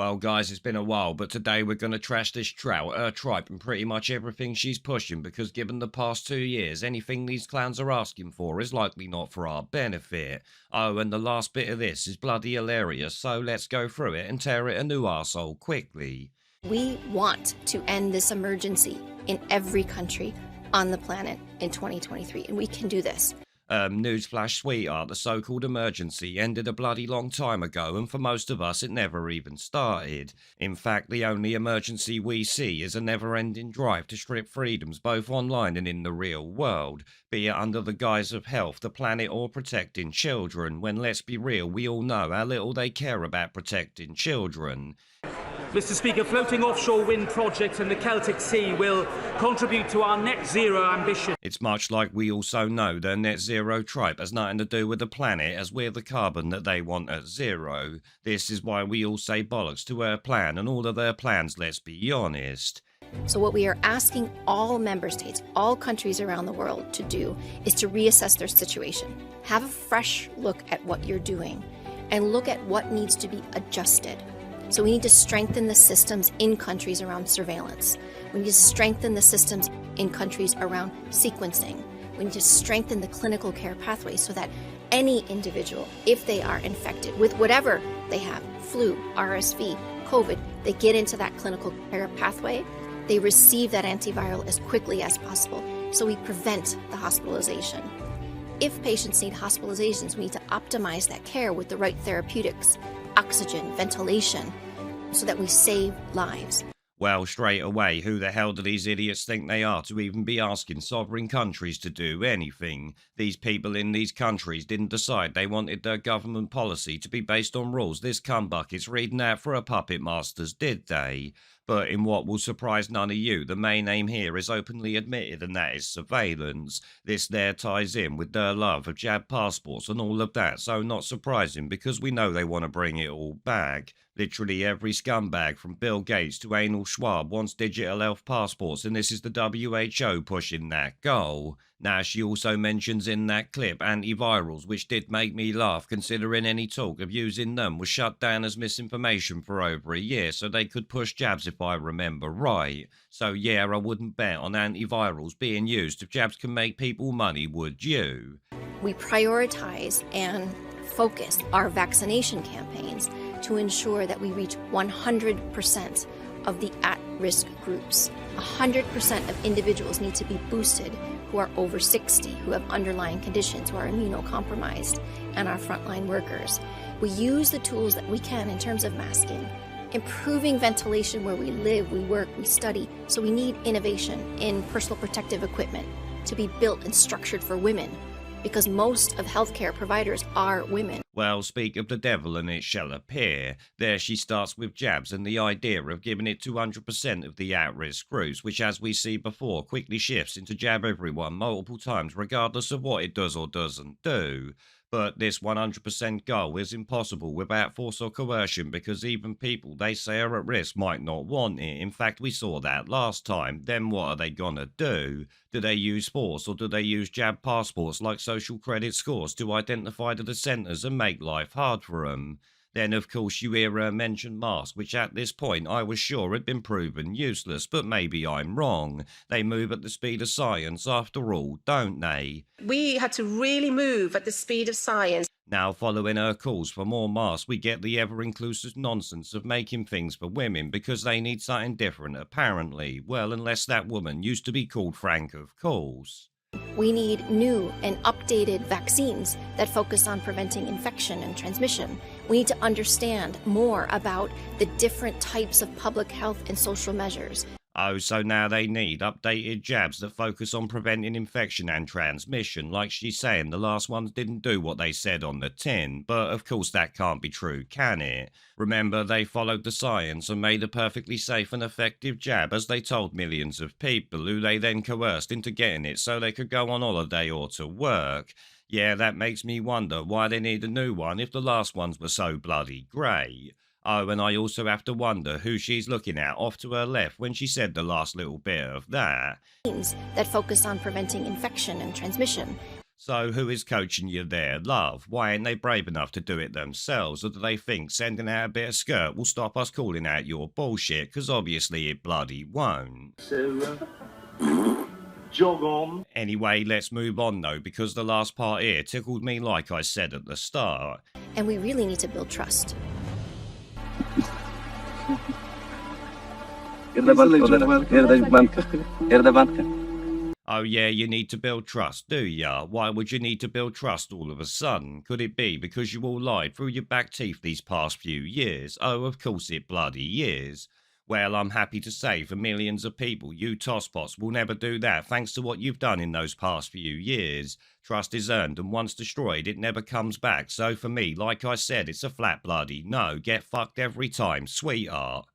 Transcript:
Well, guys, it's been a while, but today we're going to trash this trout, her tripe, and pretty much everything she's pushing because given the past 2 years, anything these clowns are asking for is likely not for our benefit. Oh, and the last bit of this is bloody hilarious, so let's go through it and tear it a new arsehole quickly. We want to end this emergency in every country on the planet in 2023, and we can do this. Newsflash, sweetheart, the so-called emergency ended a bloody long time ago, and for most of us it never even started. In fact, the only emergency we see is a never-ending drive to strip freedoms both online and in the real world, be it under the guise of health, the planet, or protecting children, when let's be real, we all know how little they care about protecting children. Mr. Speaker, floating offshore wind projects in the Celtic Sea will contribute to our net zero ambition. It's much like we also know their net zero tripe has nothing to do with the planet, as we're the carbon that they want at zero. This is why we all say bollocks to her plan and all of their plans, let's be honest. So what we are asking all member states, all countries around the world to do is to reassess their situation. Have a fresh look at what you're doing and look at what needs to be adjusted. So we need to strengthen the systems in countries around surveillance. We need to strengthen the systems in countries around sequencing. We need to strengthen the clinical care pathway so that any individual, if they are infected with whatever they have, flu, RSV, COVID, they get into that clinical care pathway. They receive that antiviral as quickly as possible so we prevent the hospitalization. If patients need hospitalizations, we need to optimize that care with the right therapeutics, oxygen, ventilation, so that we save lives. Well, straight away, who the hell do these idiots think they are to even be asking sovereign countries to do anything? These people in these countries didn't decide they wanted their government policy to be based on rules this cumbucket's reading out for a puppet masters, did they? But in what will surprise none of you, the main aim here is openly admitted, and that is surveillance. This there ties in with their love of jab passports and all of that, so not surprising because we know they want to bring it all back. Literally every scumbag from Bill Gates to Anal Schwab wants digital health passports, and this is the WHO pushing that goal. Now, she also mentions in that clip antivirals, which did make me laugh considering any talk of using them was shut down as misinformation for over a year, so they could push jabs if I remember right. So yeah, I wouldn't bet on antivirals being used if jabs can make people money, would you? We prioritize and focus our vaccination campaigns to ensure that we reach 100% of the at-risk groups. 100% of individuals need to be boosted who are over 60, who have underlying conditions, who are immunocompromised, and our frontline workers. We use the tools that we can in terms of masking, improving ventilation where we live, we work, we study. So we need innovation in personal protective equipment to be built and structured for women, because most of healthcare providers are women. Well, speak of the devil and it shall appear. There she starts with jabs and the idea of giving it 200% of the at-risk groups, which as we see before quickly shifts into jab everyone multiple times regardless of what it does or doesn't do. But this 100% goal is impossible without force or coercion because even people they say are at risk might not want it. In fact, we saw that last time. Then what are they gonna do? Do they use force or do they use jab passports like social credit scores to identify the dissenters and make life hard for them? Then, of course, you hear her mention masks, which at this point I was sure had been proven useless, but maybe I'm wrong. They move at the speed of science after all, don't they? We had to really move at the speed of science. Now, following her calls for more masks, we get the ever-inclusive nonsense of making things for women because they need something different, apparently. Well, unless that woman used to be called Frank, of course. We need new and updated vaccines that focus on preventing infection and transmission. We need to understand more about the different types of public health and social measures. Oh, so now they need updated jabs that focus on preventing infection and transmission. Like she's saying, the last ones didn't do what they said on the tin. But of course that can't be true, can it? Remember, they followed the science and made a perfectly safe and effective jab as they told millions of people, who they then coerced into getting it so they could go on holiday or to work. Yeah, that makes me wonder why they need a new one if the last ones were so bloody great. Oh, and I also have to wonder who she's looking at off to her left when she said the last little bit of that. That focus on preventing infection and transmission. So who is coaching you there, love? Why ain't they brave enough to do it themselves? Or do they think sending out a bit of skirt will stop us calling out your bullshit? Because obviously it bloody won't. So, jog on. Anyway, let's move on though, because the last part here tickled me like I said at the start. And we really need to build trust. Oh yeah, you need to build trust, do ya? Why would you need to build trust all of a sudden? Could it be because you all lied through your back teeth these past few years? Oh, of course it bloody is. Well, I'm happy to say for millions of people, you tosspots will never do that thanks to what you've done in those past few years. Trust is earned, and once destroyed, it never comes back. So for me, like I said, it's a flat bloody no. Get fucked every time, sweetheart.